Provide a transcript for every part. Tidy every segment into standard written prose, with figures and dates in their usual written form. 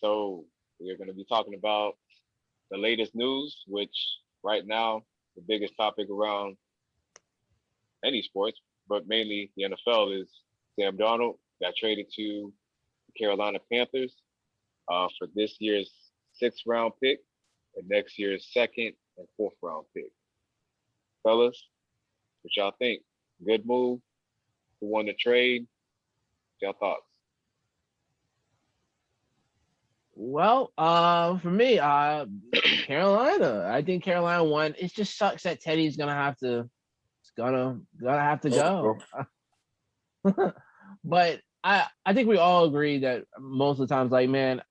So we're going to be talking about the latest news, which right now the biggest topic around any sports, but mainly the NFL, is Sam Darnold got traded to the Carolina Panthers for this year's sixth round pick and next year's second and fourth round pick. Fellas, what y'all think? Good move? Who won the trade? Y'all thoughts? Well, for me, Carolina. I think Carolina won. It just sucks that Teddy's gonna have to go. But I think we all agree that most of the times, like, man,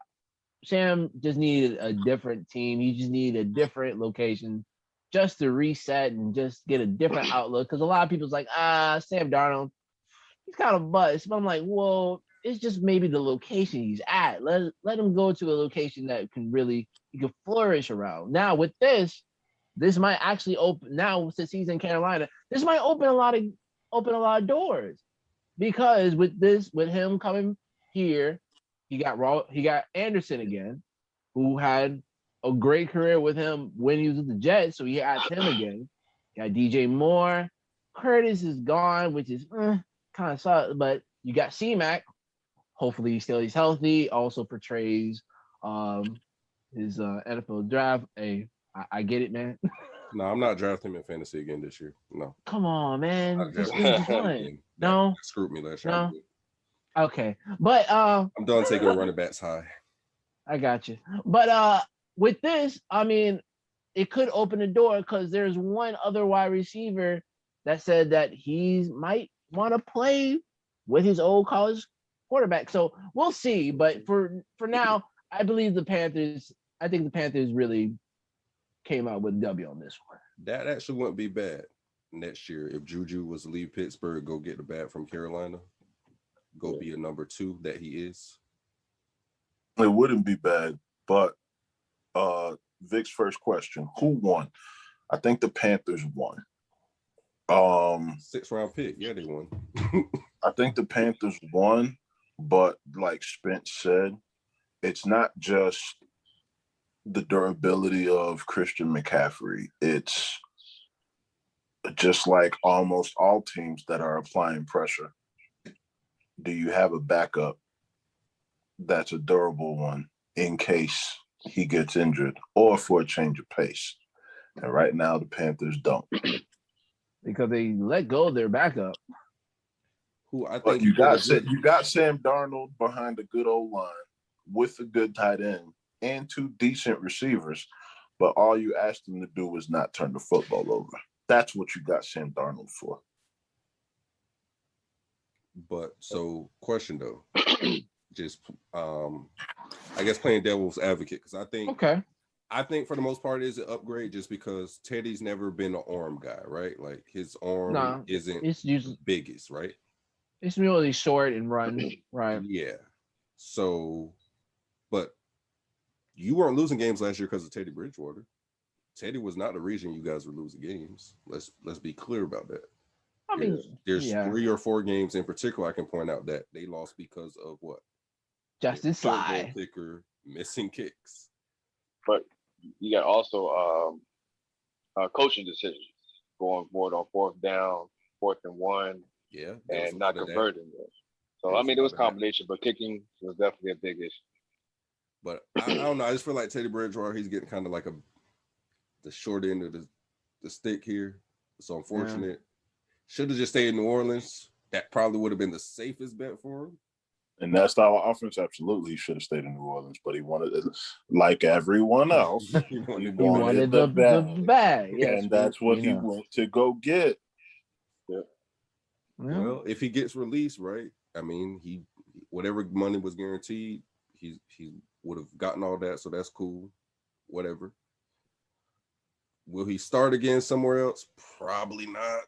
Sam just needed a different team. He just needed a different location just to reset and just get a different outlook. Because a lot of people's like, Sam Darnold, he's kind of bust. But I'm like, well, it's just maybe the location he's at. Let him go to a location that he can flourish around. Now with this might actually open, now since he's in Carolina, this might open a lot of doors. Because with him coming here, he got Anderson again, who had a great career with him when he was with the Jets, so he asked him again. Got DJ Moore. Curtis is gone, which is kind of sucks, but you got C-Mac. Hopefully he stays healthy. Also portrays his NFL draft. Hey, I get it, man. No, I'm not drafting him in fantasy again this year. No. Come on, man. Just one. That No. screwed me last year. No. Okay. But I'm done taking running backs high. I got you. But with this, I mean, it could open the door because there's one other wide receiver that said that he might want to play with his old college quarterback. So we'll see. But for now, I think the Panthers really came out with a W on this one. That actually wouldn't be bad next year if Juju was to leave Pittsburgh, go get the bat from Carolina, go be a number 2 that he is. It wouldn't be bad, but Vic's first question, who won? I think the Panthers won. 6th round pick. Yeah, they won. I think the Panthers won, but like Spence said, it's not just the durability of Christian McCaffrey. It's just like almost all teams that are applying pressure. Do you have a backup that's a durable one in case he gets injured or for a change of pace? And right now, the Panthers don't. Because they let go of their backup. Who I think but you got Sam Darnold behind a good old line with a good tight end and 2 decent receivers, but all you asked him to do was not turn the football over. That's what you got Sam Darnold for. But so, question though, just I guess playing devil's advocate, because I think for the most part it's an upgrade just because Teddy's never been an arm guy, right? Like his arm isn't the biggest, right? It's really short and run, right? Yeah. So, but you weren't losing games last year because of Teddy Bridgewater. Teddy was not the reason you guys were losing games. Let's be clear about that. I mean, there's 3 or 4 games in particular I can point out that they lost because of what? Justin Slye. Kicker missing kicks. But you got also coaching decisions, going more on 4th down, 4th and 1, and not converting it. So I mean, it was a combination, but kicking was definitely a big issue. But I don't know. I just feel like Teddy Bridgewater, he's getting kind of like the short end of the stick here. It's unfortunate. Yeah. Should have just stayed in New Orleans. That probably would have been the safest bet for him. And that style of offense, absolutely, he should have stayed in New Orleans. But he wanted it, like everyone else, he wanted the bag. Yes, and that's what he went to go get. Yeah. Well, if he gets released, right? I mean, he whatever money was guaranteed, he would have gotten all that, so that's cool. Whatever. Will he start again somewhere else? Probably not.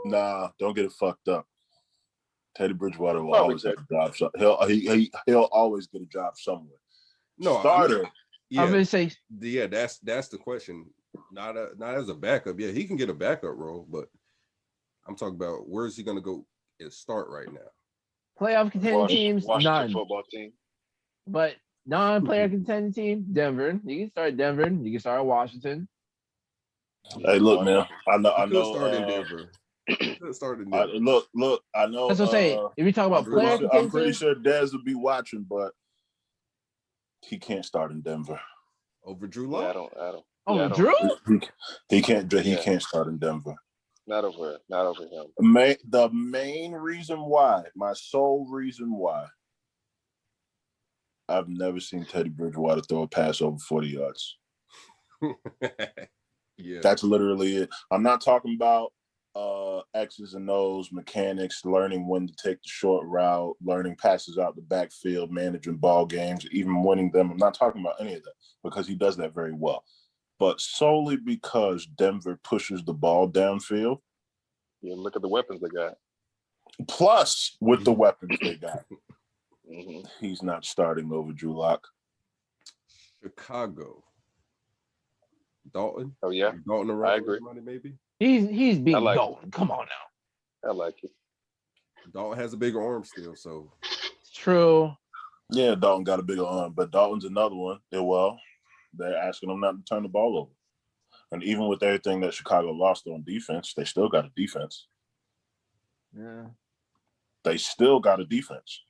Nah, don't get it fucked up. Teddy Bridgewater will always have a job. He'll always get a job somewhere. No, starter. I'm gonna say, that's the question. Not as a backup. Yeah, he can get a backup role, but I'm talking about where is he gonna go and start right now? Playoff contending teams, Washington none. football team. But non-player contending team, Denver. You can start Denver. You can start Washington. Hey, look, man. I know. He could start in Denver. He could start in Denver. Look. I know. That's what I'm saying. If you talk about player contending I'm pretty teams, sure Dez will be watching, but he can't start in Denver Over Drew Yeah, Lock. I don't. oh, Yeah, I don't. Drew. He can't. He Yeah. can't start in Denver. Not over him. The main reason why, my sole reason why, I've never seen Teddy Bridgewater throw a pass over 40 yards. Yeah, That's literally it. I'm not talking about X's and O's, mechanics, learning when to take the short route, learning passes out the backfield, managing ball games, even winning them. I'm not talking about any of that because he does that very well. But solely because Denver pushes the ball downfield. Yeah, look at the weapons they got. Plus, with the weapons they got, Mm-hmm. he's not starting over Drew Lock. Chicago. Dalton. Oh yeah, Dalton around I agree. money maybe. He's beating like Dalton. Come on now. I like it. Dalton has a bigger arm still, so It's true. Yeah, Dalton got a bigger arm, but Dalton's another one. They're asking him not to turn the ball over. And even with everything that Chicago lost on defense, they still got a defense. Yeah. They still got a defense.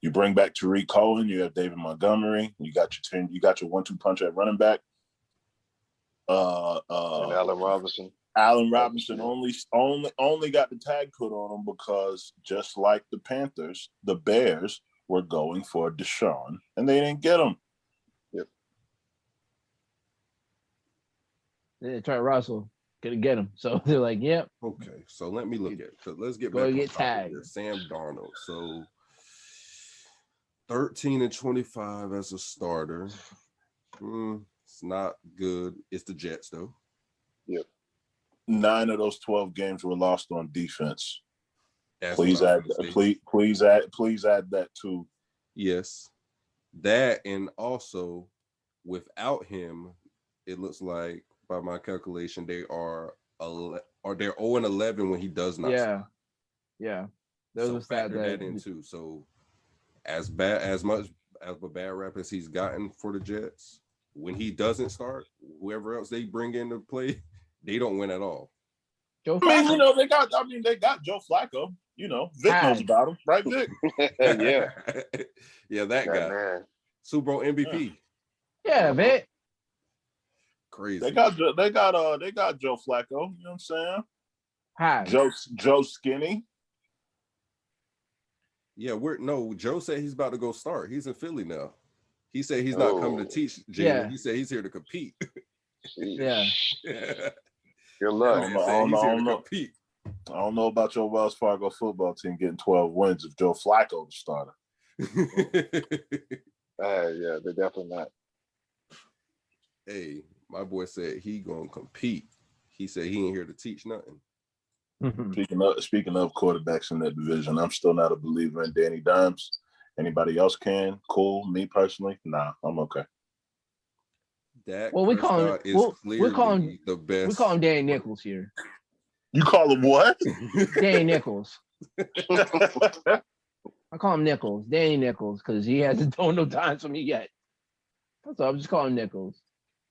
You bring back Tariq Cohen, you have David Montgomery, you got your 1-2 punch at running back. And Allen Robinson. Allen Robinson only got the tag put on him because just like the Panthers, the Bears were going for Deshaun and they didn't get him. Yep. They tried Russell, couldn't get him. So they're like, yep. okay. So let me look at it. So let's get Go back get on topic tagged. here. Sam Darnold. So 13-25 as a starter. It's not good. It's the Jets though. Yep. 9 of those 12 games were lost on defense. That's Please add that too. Yes. That, and also without him, it looks like by my calculation they're 0-11 when he does not start. Yeah. Those are factor that in too. So as much as a bad rap as he's gotten for the Jets, when he doesn't start, whoever else they bring in to play, they don't win at all. Joe Flacco. They got Joe Flacco. Vic knows about him, right, Vic? Yeah. Yeah, that guy. Man. Super Bowl MVP. Yeah, Vic. Crazy. They got Joe Flacco. You know what I'm saying? Hi. Joe Skinny. Yeah, Joe said he's about to go start. He's in Philly now. He said he's not coming to teach, Jalen. Yeah. He said he's here to compete. Yeah. Good luck. I don't know about your Wells Fargo football team getting 12 wins if Joe Flacco was starter. Yeah, they're definitely not. Hey, my boy said he gonna compete. He said he ain't here to teach nothing. Speaking of quarterbacks in that division, I'm still not a believer in Danny Dimes. Anybody else can? Cool. Me personally, nah, I'm okay. We call him the best. We call him Danny Nichols here. You call him what? Danny Nichols. I call him Nichols, Danny Nichols, because he hasn't thrown no times for me yet. That's all. I'm just calling Nichols.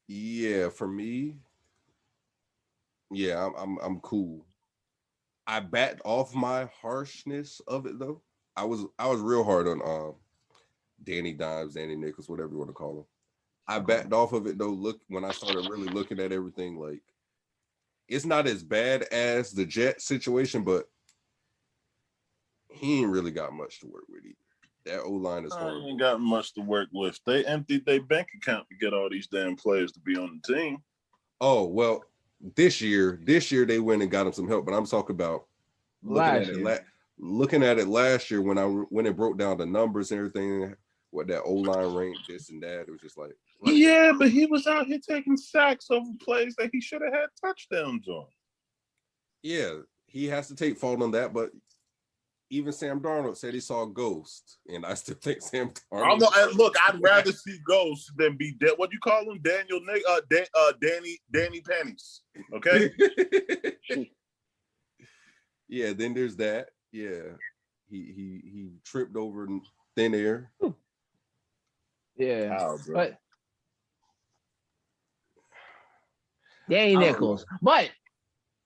Yeah, for me, yeah, I'm cool. I backed off my harshness of it though. I was real hard on Danny Dimes, Danny Nichols, whatever you want to call him. I backed off of it though. Look, when I started really looking at everything, like it's not as bad as the Jet situation, but he ain't really got much to work with either. That O-line is horrible. Ain't got much to work with. They emptied their bank account to get all these damn players to be on the team. Oh, well, this year they went and got him some help, but I'm talking about looking at it last year when it broke down the numbers and everything, what that O-line ranked, this and that. It was just like, right. Yeah, but he was out here taking sacks over plays that he should have had touchdowns on. Yeah, he has to take fault on that, but even Sam Darnold said he saw a ghost, and I still think Sam Darnold. Look, I'd rather see ghosts than be dead. What do you call him? Danny Pennies. Okay. Yeah. Then there's that. Yeah, he tripped over thin air. Yeah, How, bro? but Danny I don't Nichols. know. But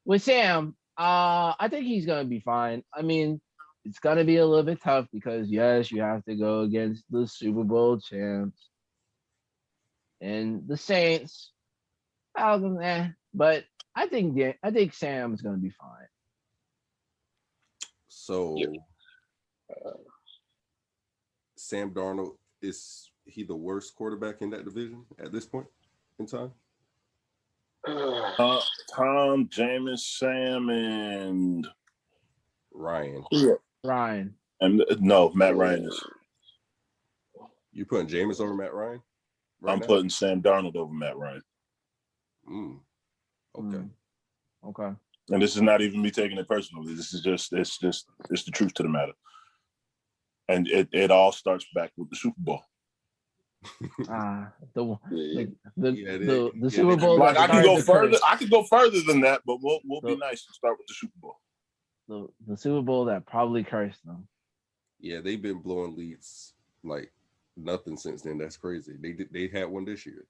with Sam, I think he's gonna be fine. I mean, it's gonna be a little bit tough because yes, you have to go against the Super Bowl champs and the Saints. But I think Sam's gonna be fine. So Yeah. Sam Darnold, is he the worst quarterback in that division at this point in time? Tom, Jameis, Sam, and Ryan. Ryan. and no, Matt Ryan is. You putting Jameis over Matt Ryan? Right I'm now? putting Sam Darnold over Matt Ryan. Okay. Okay. And this is not even me taking it personally. This is just it's the truth to the matter. And it all starts back with the Super Bowl. The Super Bowl. Like I could go further. curse. I could go further than that, but we'll be nice and start with the Super Bowl. The Super Bowl that probably cursed them. Yeah, they've been blowing leads like nothing since then. That's crazy. They had one this year.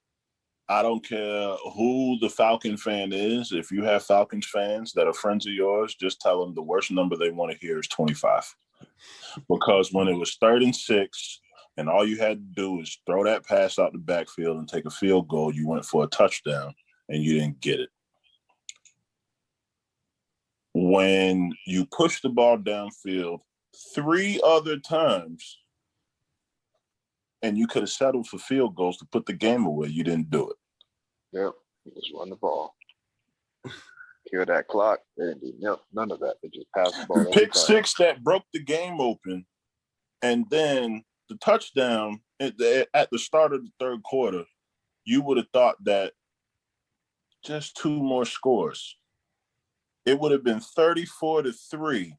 I don't care who the Falcon fan is. If you have Falcons fans that are friends of yours, just tell them the worst number they want to hear is 25. Because when it was 3rd and 6, and all you had to do is throw that pass out the backfield and take a field goal, you went for a touchdown, and you didn't get it. When you push the ball downfield 3 other times, and you could have settled for field goals to put the game away, you didn't do it. Yep, just run the ball. Kill that clock. They didn't do none of that. They just passed the ball. Pick 6 that broke the game open, and then the touchdown at the start of the 3rd quarter, you would have thought that just 2 more scores. It would have been 34-3,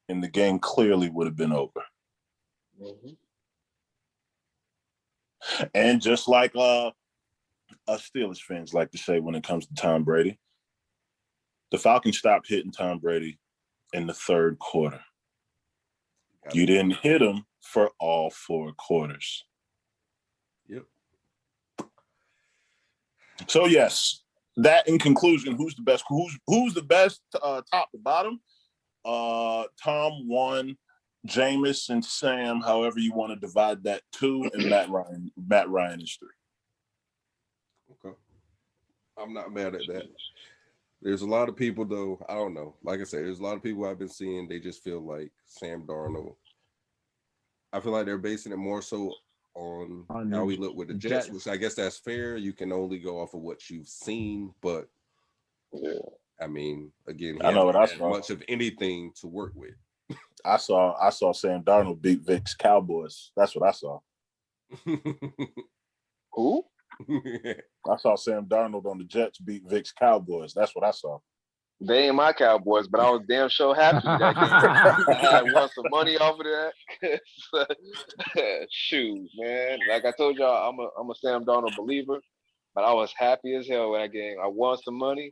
and the game clearly would have been over. Mm-hmm. And just like us Steelers fans like to say when it comes to Tom Brady, the Falcons stopped hitting Tom Brady in the 3rd quarter. You didn't hit him for all 4 quarters. Yep. So yes, that in conclusion, who's the best? Who's the best top to bottom? Tom 1, Jameis and Sam, however you want to divide that 2, and Matt Ryan is 3. Okay. I'm not mad at that. There's a lot of people though, I don't know. Like I said, there's a lot of people I've been seeing, they just feel like Sam Darnold. I feel like they're basing it more so on how we look with the Jets, which I guess that's fair. You can only go off of what you've seen, but yeah. I mean, again, I know what I had saw. much of anything to work with. I saw Sam Darnold beat Vic's Cowboys. That's what I saw. Who? I saw Sam Darnold on the Jets beat Vic's Cowboys. That's what I saw. They ain't my Cowboys, but I was damn sure happy with that game. I won some money off of that. Shoot, man. Like I told y'all, I'm a Sam Darnold believer, but I was happy as hell with that game. I won some money,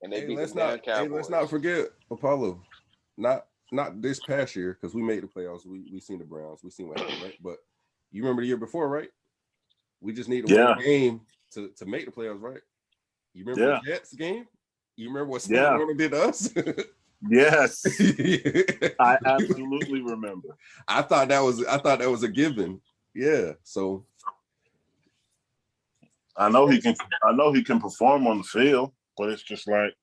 and they beat the damn Cowboys. Hey, let's not forget Apollo. Not this past year, because we made the playoffs. We seen the Browns. We seen what happened, right? But you remember the year before, right? We just need to win a game to make the playoffs, right? You remember the Jets game? You remember what Sam Darnold did to us? Yes. I absolutely remember. I thought that was a given. Yeah. So I know he can perform on the field, but it's just like,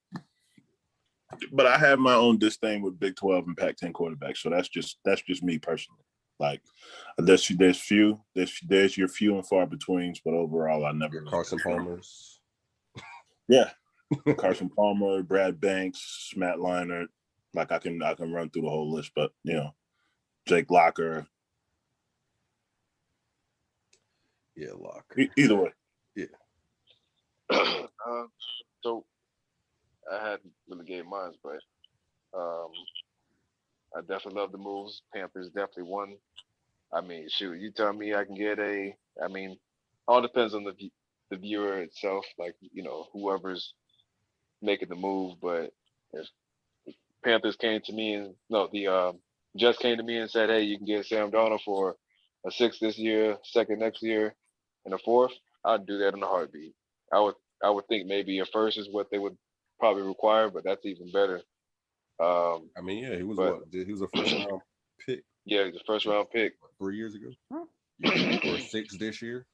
but I have my own disdain with Big 12 and Pac-10 quarterbacks. So that's just me personally. Like there's your few and far betweens, but overall I never Carson Palmer's. Yeah. Carson Palmer, Brad Banks, Matt Leinart. Like I can run through the whole list, but Jake Locker. Yeah, Locker. Either way. Yeah. So I hadn't really gave mine, but I definitely love the moves. Panthers definitely won. I mean, shoot, you tell me I can get all depends on the viewer itself, like, whoever's making the move, but if Panthers came to me the Jets came to me and said, hey, you can get Sam Darnold for a 6th this year, 2nd next year, and a fourth, I'd do that in a heartbeat. I would think maybe a first is what they would probably require, but that's even better. I mean, yeah, he was but- he was a first round pick Yeah, he's a first round pick. 3 years ago, or 6 this year.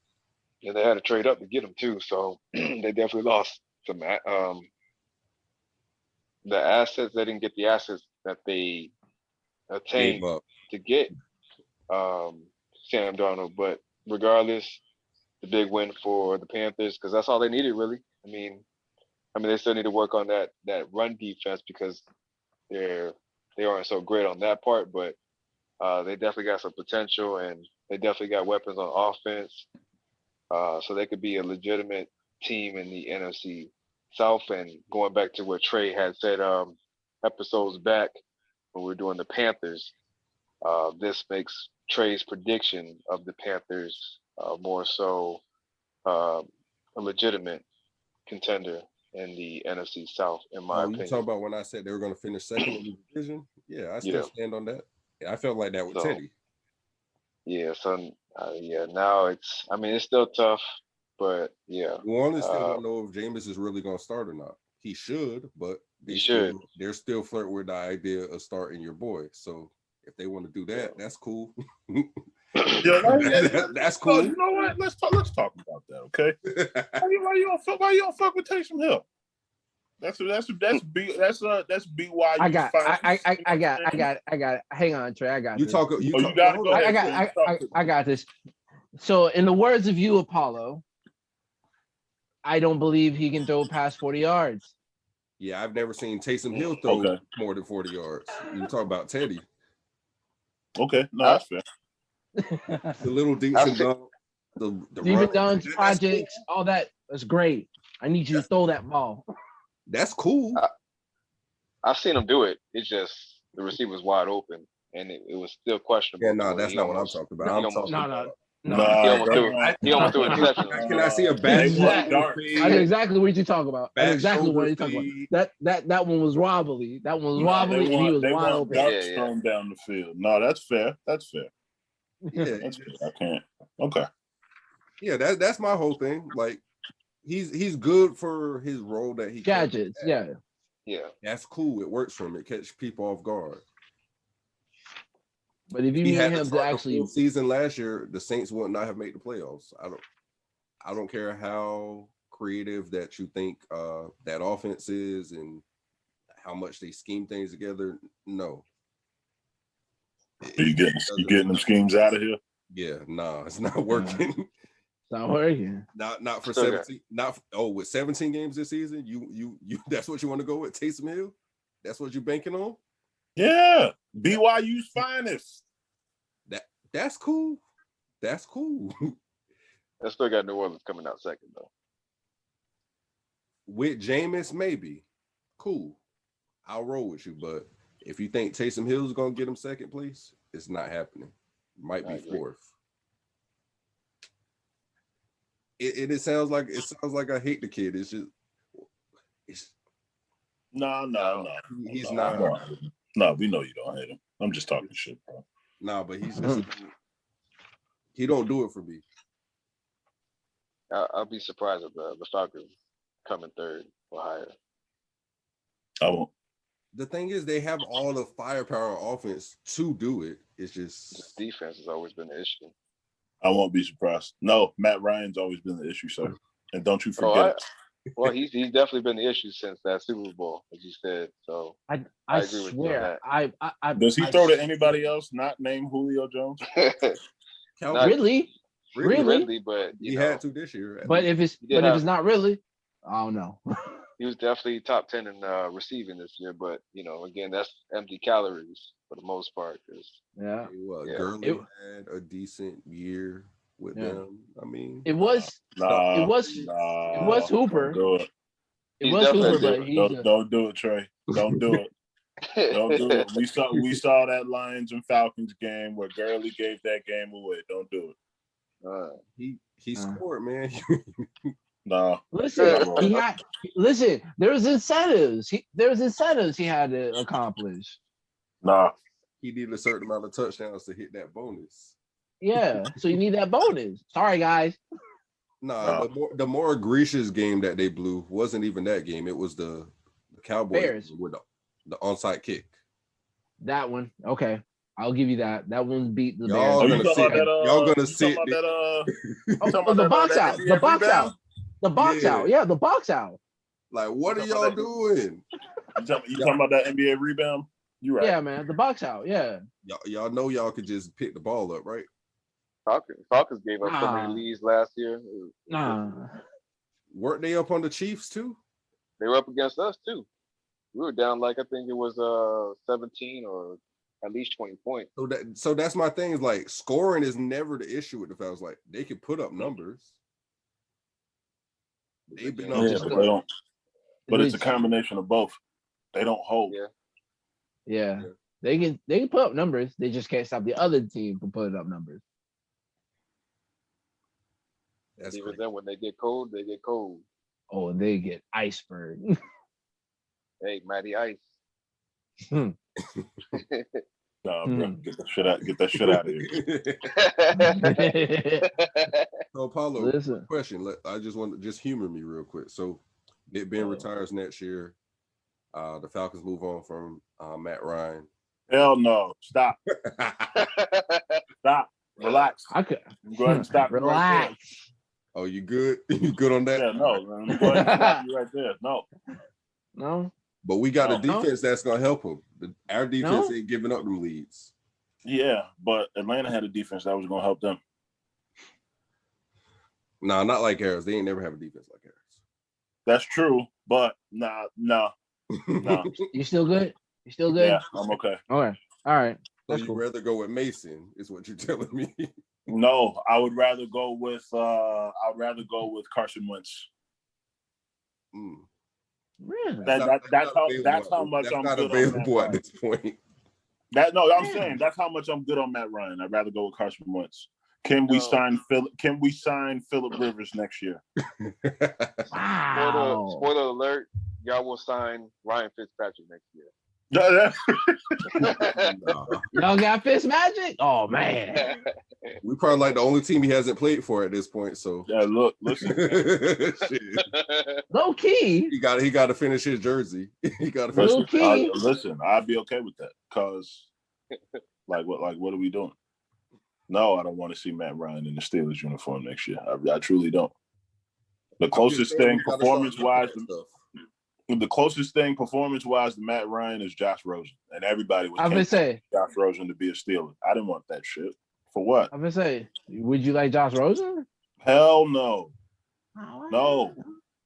And they had to trade up to get him too, so they definitely lost some. The assets, they didn't get the assets that they attained Gave up. to get Sam Darnold. But regardless, the big win for the Panthers because that's all they needed really. I mean, they still need to work on that run defense because they aren't so great on that part, but they definitely got some potential and they definitely got weapons on offense. So they could be a legitimate team in the NFC South. And going back to what Trey had said episodes back when we were doing the Panthers, this makes Trey's prediction of the Panthers more so a legitimate contender in the NFC South, in my opinion. You talking about when I said they were going to finish second in the division? Yeah, I still stand on that. Yeah, I felt like that with Teddy. Yeah, so now it's still tough, but yeah. New Orleans still don't know if Jameis is really going to start or not. He should, but they're still flirting with the idea of starting your boy. So if they want to do that, that's cool. That's cool. You know what? Let's talk about that, okay? Why you don't fuck with Taysom Hill? That's BYU. I got it. Hang on, Trey. I got this. I got this. So, in the words of you, Apollo, I don't believe he can throw past 40 yards. Yeah, I've never seen Taysom Hill throw more than 40 yards. You talk about Teddy. Okay, no, that's fair. The little deep and dunk, the Stephen Dunn's projects, all that. That's great. I need you to throw that ball. That's cool. I've seen him do it. It's just the receiver was wide open, and it was still questionable. Yeah, no, that's not what I'm talking about. He almost threw an interception. Can I see a bad? I know exactly what you're talking about. I know exactly what you're talking about. That one was wobbly. That one was wobbly, and he was wide open. Thrown down the field. No, that's fair. That's fair. Yeah, that's fair. I can't. Okay. Yeah, that's my whole thing. Like, he's good for his role that he gadgets. Yeah, that's cool. It works for him. It catches people off guard. But if you need him to actually season last year, the Saints would not have made the playoffs. I don't care how creative that you think that offense is and how much they scheme things together. No. Are you getting them schemes out of here? Yeah, it's not working. It's not working. Not for 17. With 17 games this season, you that's what you want to go with Taysom Hill? That's what you're banking on? Yeah, BYU's finest. That's cool. That's cool. I still got New Orleans coming out second though. With Jameis, maybe. Cool. I'll roll with you, but if you think Taysom Hill is gonna get him second place, it's not happening. Might be fourth. It sounds like I hate the kid. It's no. He's not. No, we know you don't hate him. I'm just talking shit, bro. No, but he's just he don't do it for me. I'll be surprised if the Falcons come in third or higher. I won't. The thing is, they have all the firepower on offense to do it. It's just defense has always been the issue. I won't be surprised. No, Matt Ryan's always been the issue, sir. And don't you forget it. Well, he's definitely been the issue since that Super Bowl, as you said. So I agree swear, with you on that. Does he throw to anybody else not named Julio Jones? Really? But he had to this year. But if it's not really, I don't know. He was definitely top 10 in receiving this year, but again, that's empty calories for the most part. Gurley had a decent year with them. I mean, it was Hooper. It was Hooper, but don't do it, Trey. Don't do it. Don't do it. We saw that Lions and Falcons game where Gurley gave that game away. Don't do it. He scored, man. No. Listen, there was incentives. He had to accomplish. Nah. He needed a certain amount of touchdowns to hit that bonus. Yeah, so you need that bonus. Sorry, guys. Nah, the more egregious game that they blew wasn't even that game. It was the Cowboys Bears. with the onside kick. That one. Okay. I'll give you that. That one beat the Y'all Bears. gonna sit. Y'all gonna sit. The box out. The box out. The box out. Yeah, the box out. Like, what are y'all doing? You talking about that NBA rebound? You right. Yeah, man. The box out. Yeah. Y'all know y'all could just pick the ball up, right? Falcons gave up so many leads last year. Nah. Weren't they up on the Chiefs too? They were up against us too. We were down like I think it was 17 or at least 20 points. So that's my thing. Is like scoring is never the issue with the Falcons. Like they can put up numbers. They've been up. Yeah, but they don't. But it's a combination of both. They don't hold. Yeah. They can put up numbers. They just can't stop the other team from putting up numbers. That's even then, when they get cold, they get cold. Oh, and they get iceberg. Hey, Matty Ice. Nah, bro, get that shit out of here. So, Paulo, listen. Question. I just want to just humor me real quick. So, Nick Ben retires next year. The Falcons move on from Matt Ryan. Hell no! Stop. Stop. Relax. I could go ahead and stop. Relax. Right. Oh, you good? You good on that? Yeah, no. Man. Go ahead and stop you right there. No. But we got a defense that's gonna help him. Our defense ain't giving up them leads. Yeah, but Atlanta had a defense that was gonna help them. Nah, not like Harris. They ain't never have a defense like Harris. That's true, but nah. You still good? You still good? Yeah, I'm okay. Okay. All right. So you'd rather go with Mason, is what you're telling me. No, I would rather go with Carson Wentz. Really? That's how much I'm not good available on at this point. I'm saying that's how much I'm good on Matt Ryan. I'd rather go with Carson Wentz. Can we sign Phillip Rivers next year? Wow. Spoiler alert, y'all will sign Ryan Fitzpatrick next year. Y'all got Fitzmagic? Oh man. We probably like the only team he hasn't played for at this point. So yeah, listen. Low key. He got to finish his jersey. He got to finish. Low key. Listen, I'd be okay with that because, what are we doing? No, I don't want to see Matt Ryan in the Steelers uniform next year. I truly don't. The closest thing performance-wise to Matt Ryan is Josh Rosen, and everybody was Josh Rosen to be a Steeler. I didn't want that shit. For what? I'm gonna say, would you like Josh Rosen? Hell no. No.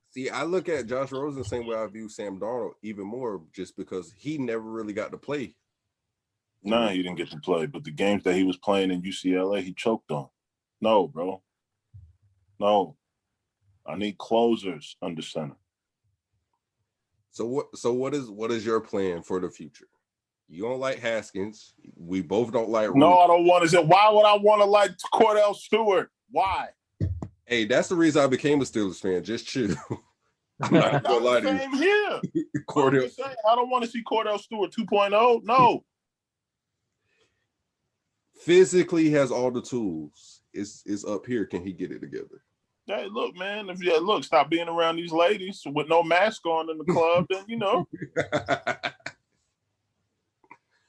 See, I look at Josh Rosen the same way I view Sam Darnold, even more, just because he never really got to play. Nah, he didn't get to play, but the games that he was playing in UCLA, he choked on. No, bro. No. I need closers under center. So what is your plan for the future? You don't like Haskins. We both don't like No, I don't want to say. Why would I want to like Cordell Stewart? Why? Hey, that's the reason I became a Steelers fan. Just chill. I'm not gonna lie to you. Here. Cordell. I don't want to see Cordell Stewart 2.0. No. Physically has all the tools. It's up here. Can he get it together? Hey, look, man. Stop being around these ladies with no mask on in the club. Then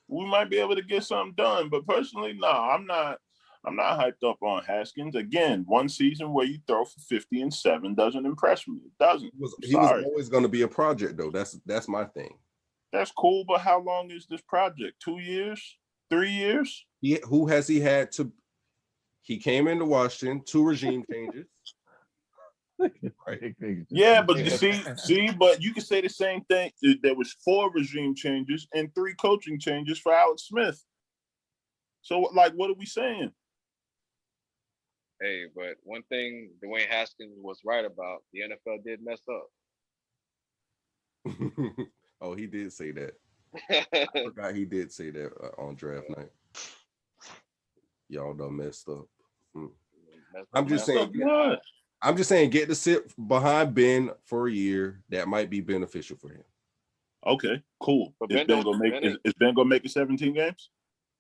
we might be able to get something done. But personally, no, I'm not hyped up on Haskins. Again, one season where you throw for 50 and 7 doesn't impress me. It doesn't. He was always going to be a project, though. That's my thing. That's cool, but how long is this project? 2 years? 3 years? Who has he had to? He came into Washington, 2 regime changes. Right. Yeah, but but you can say the same thing. There was 4 regime changes and 3 coaching changes for Alex Smith. So, what are we saying? Hey, but one thing Dwayne Haskins was right about, the NFL did mess up. Oh, he did say that. I forgot he did say that on draft night. Y'all done messed up. I'm just saying, get to sit behind Ben for a year. That might be beneficial for him. Okay, cool. Is Ben gonna make it 17 games?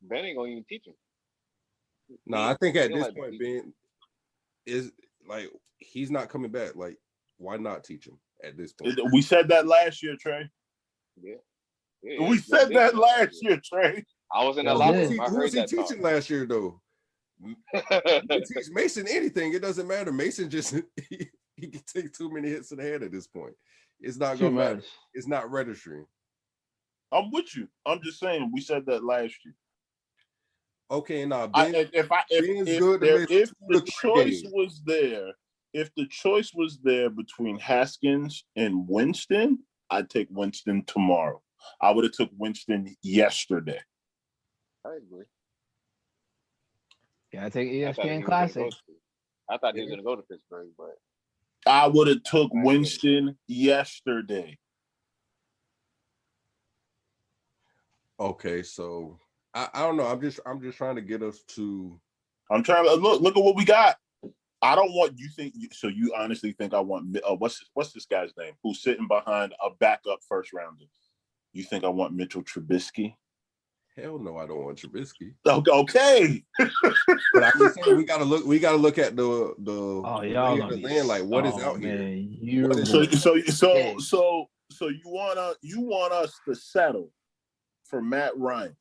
Ben ain't gonna even teach him. No, I think at this point, Ben is Like he's not coming back. Like why not teach him at this point? We said that last year, Trey. Yeah. We said that last year, Trey. I was in that Who locker was room. I Who heard was he that teaching talk. last year though? You can teach Mason anything. It doesn't matter. Mason just he can take too many hits to the head at this point. It's not Too gonna matter. much. It's not registering. I'm with you. I'm just saying we said that last year. Okay, now If the choice was there, if the choice was there between Haskins and Winston, I'd take Winston tomorrow. I would have took Winston yesterday. I agree. Yeah, I take I thought he ESPN was Classic. gonna go to Pittsburgh, but I would have took Winston yesterday. Okay, so I don't know. I'm just trying to get us to. I'm trying to look at what we got. I don't want you think so. You honestly think I want what's this guy's name who's sitting behind a backup first rounder? You think I want Mitchell Trubisky? Hell no, I don't want Trubisky. Okay. But I'm just saying we gotta look at the y'all the land, like what is out here. So you want us to settle for Matt Ryan?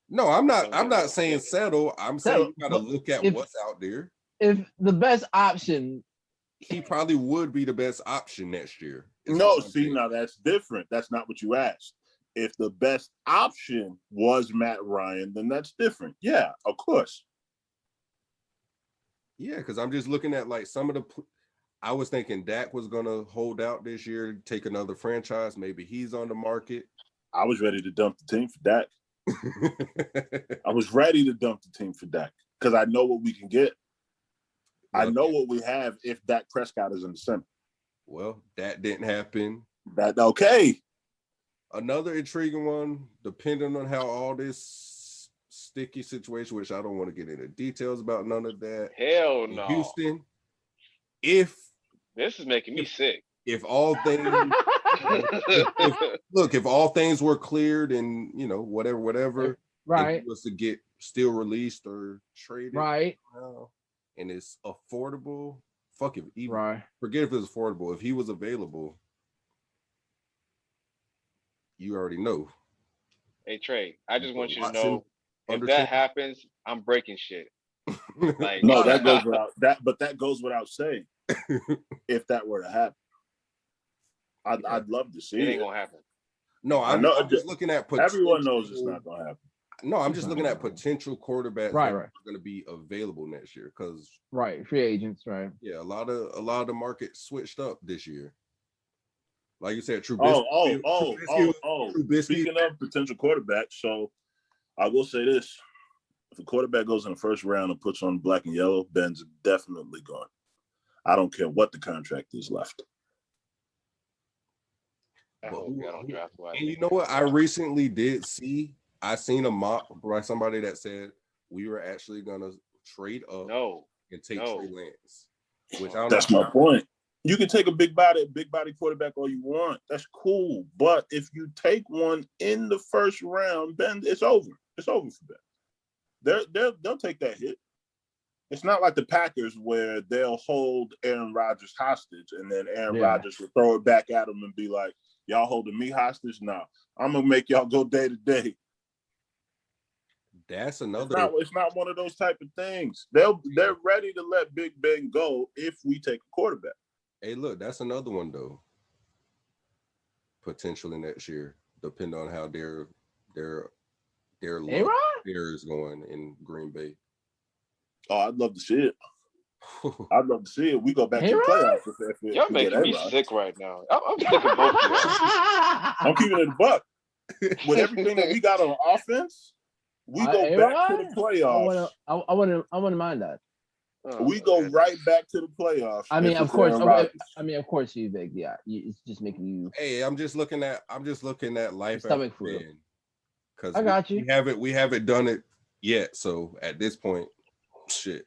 No, I'm not saying settle. I'm saying you gotta look at what's out there. If the best option, he probably would be the best option next year. No, see, now that's different. That's not what you asked. If the best option was Matt Ryan, then that's different. Yeah, of course. Yeah, because I'm just looking at like some of the. I was thinking Dak was gonna hold out this year, take another franchise. Maybe he's on the market. I was ready to dump the team for Dak. I was ready to dump the team for Dak because I know what we can get. I know what we have if Dak Prescott is in the center. Well, that didn't happen. Okay. Another intriguing one, depending on how all this sticky situation, which I don't want to get into details about none of that. Hell no. Houston, if this is making me sick. If all things if all things were cleared and whatever, right, was to get still released or traded, right, and it's affordable. Fuck if even right. Forget if it's affordable. If he was available, you already know. Hey Trey, I just want you to know if that happens, I'm breaking shit. Like no, that goes without but that goes without saying. If that were to happen, I'd love to see it. It ain't gonna happen. No, I'm just looking at everyone knows it's not gonna happen. No, I'm just looking at potential quarterbacks that are going to be available next year because free agents, right? Yeah, a lot of the market switched up this year. Like you said, Trubisky. Trubisky. Speaking of potential quarterbacks, so I will say this: if a quarterback goes in the first round and puts on black and yellow, Ben's definitely gone. I don't care what the contract is left. And you know what? I recently did see. I seen a mock by somebody that said we were actually gonna trade up and take Trey Lance. Which that's my point. You can take a big body quarterback all you want. That's cool. But if you take one in the first round, Ben, it's over. It's over for Ben. They'll take that hit. It's not like the Packers where they'll hold Aaron Rodgers hostage and then Aaron Rodgers will throw it back at him and be like, y'all holding me hostage? No. I'm gonna make y'all go day to day. That's another. It's not one of those type of things. They're ready to let Big Ben go if we take a quarterback. Hey, look, that's another one though. Potentially next year, depending on how their love is going in Green Bay. Oh, I'd love to see it. I'd love to see it. We go back to the playoffs. Y'all making me sick right now. I'm sick of both of y'all. I'm keeping it a buck. With everything that we got on offense, we go back to the playoffs. I wouldn't mind that. We go right back to the playoffs. I mean, of course. Of course, you big. Yeah, it's just making you. Hey, I'm just looking at life. Stomach food. Because I got you. We haven't done it yet. So at this point, shit.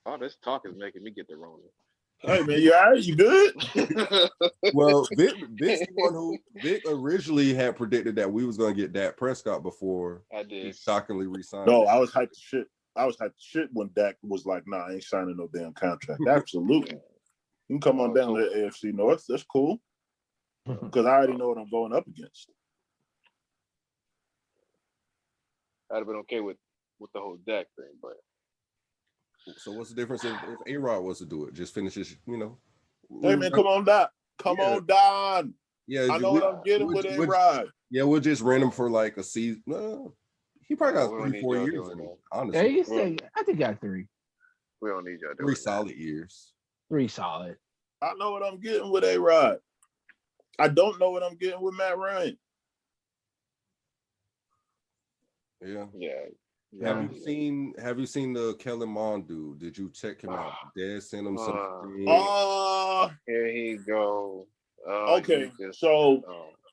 Oh, this talk is making me get the wrong. Hey man, you all right? You good? Well, Vic's the one who Vic originally had predicted that we was gonna get Dak Prescott before I did. he shockingly resigned. No, I was hyped as shit. I was like shit when Dak was like, "Nah, I ain't signing no damn contract." Absolutely, you can come on down to the AFC North. That's cool because I already know what I'm going up against. I'd have been okay with the whole Dak thing, but So what's the difference if A-Rod was to do it? Just finish his, Hey man, come on down. Come on down. Yeah, I know what I'm getting with A-Rod. Yeah, we'll just rent him for like a season. He probably got we don't 3-4 need years y'all in doing him, that. honestly. Yeah, you say I think got 3. We don't need y'all doing 3 that. solid years. 3 solid. I know what I'm getting with A-Rod. I don't know what I'm getting with Matt Ryan. Yeah. Yeah. Have you seen the Kellen Mond dude? Did you check him out? Dad sent him some. Here he go. Okay, so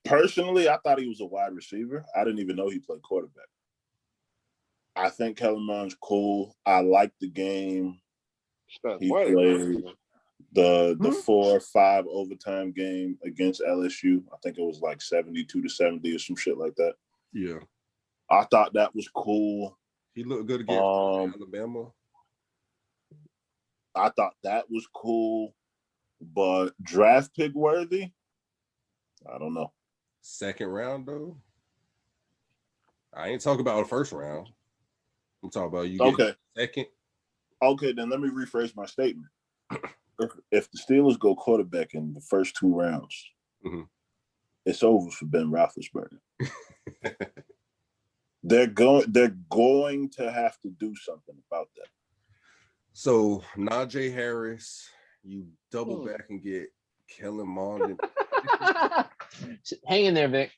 personally, I thought he was a wide receiver. I didn't even know he played quarterback. I think Kellen Mond's cool. I like the game. He played the 4-5 overtime game against LSU. I think it was like 72-70 or some shit like that. Yeah. I thought that was cool. He looked good against Alabama. I thought that was cool, but draft pick worthy? I don't know. Second round though? I ain't talking about the first round. I'm talking about you get second. Okay, then let me rephrase my statement. If the Steelers go quarterback in the first 2 rounds, it's over for Ben Roethlisberger. They're going to have to do something about that. So Najee Harris, you double back and get Kellen Mond. Hang in there, Vic.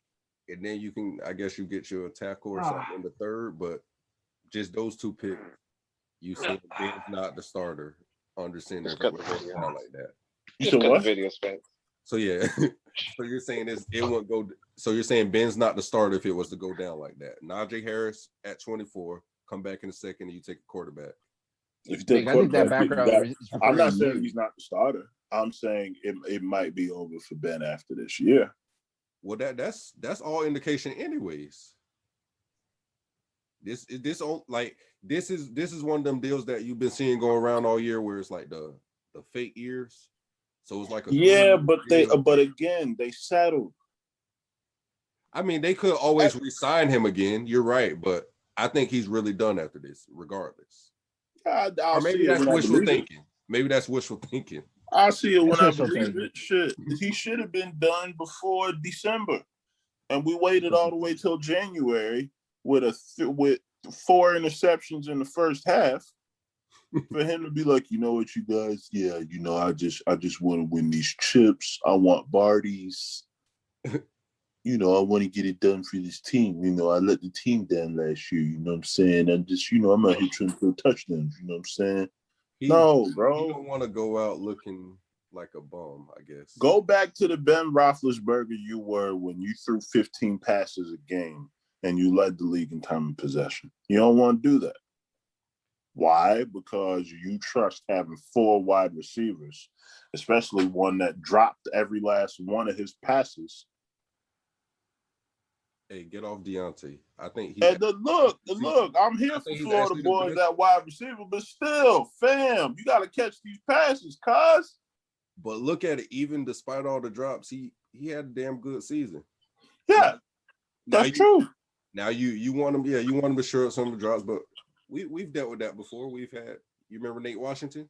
And then you can, I guess, you get your tackle or something in the third, but just those 2 picks, you see Ben's not the starter under center like that. You said what? Video Spence. So yeah, so you're saying it won't go. So you're saying Ben's not the starter if it was to go down like that. Najee Harris at 24, come back in a second, and you take a quarterback. If you take I think that background. I'm not saying he's not the starter. I'm saying it might be over for Ben after this year. Well, that's all indication, anyways. This is one of them deals that you've been seeing go around all year, where it's like the fake years. So it's like but again, they settled. I mean, they could always re-sign him again. You're right, but I think he's really done after this, regardless. Or maybe that's wishful thinking. Maybe that's wishful thinking. I'll see it when I believe it. Shit, he should have been done before December, and we waited all the way till January with 4 interceptions in the first half for him to be like, you know what, you guys, I just want to win these chips. I want Barties. I want to get it done for this team. I let the team down last year. You know what I'm saying? I'm just, I'm out here trying to throw touchdowns. You know what I'm saying? No, bro. You don't want to go out looking like a bum, I guess. Go back to the Ben Roethlisberger you were when you threw 15 passes a game and you led the league in time of possession. You don't want to do that. Why? Because you trust having 4 wide receivers, especially one that dropped every last one of his passes. Hey, get off Deontay. I think he. And look, I'm here for Florida boys that wide receiver, but still, fam, you got to catch these passes, cuz. But look at it. Even despite all the drops, he had a damn good season. Yeah, that's true. Now you want him, you want him to shore up some of the drops, but we've dealt with that before. We've had. You remember Nate Washington?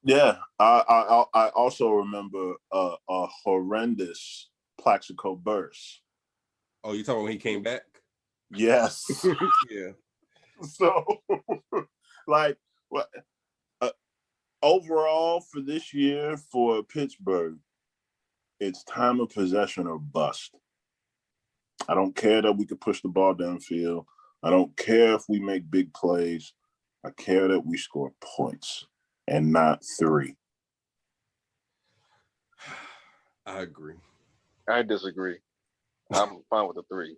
Yeah, I also remember a horrendous Plaxico Burress. Oh, you talking when he came back? Yes. Yeah. So, like, what? Overall for this year for Pittsburgh, it's time of possession or bust. I don't care that we could push the ball downfield. I don't care if we make big plays. I care that we score points and not 3. I agree. I disagree. I'm fine with the 3.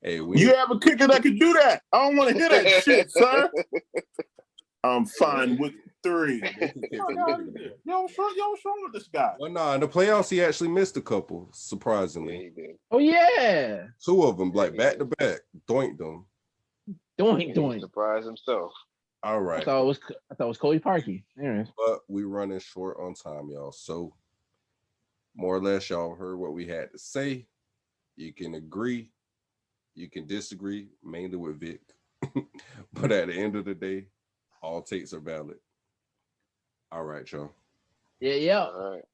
Hey, you have a kicker that can do that. I don't want to hear that shit, son. I'm fine with 3. Yo, what's wrong with this guy? Well, nah, in the playoffs, he actually missed a couple, surprisingly. Yeah, he did. Oh, yeah. 2 of them, like back to back, doinked them. Doink, He doink. surprised himself. All I right. thought it was Cody Parkey. Anyways. But we running short on time, y'all. So more or less, y'all heard what we had to say. You can agree, you can disagree, mainly with Vic. But at the end of the day, all takes are valid. All right, y'all. Yeah. All right.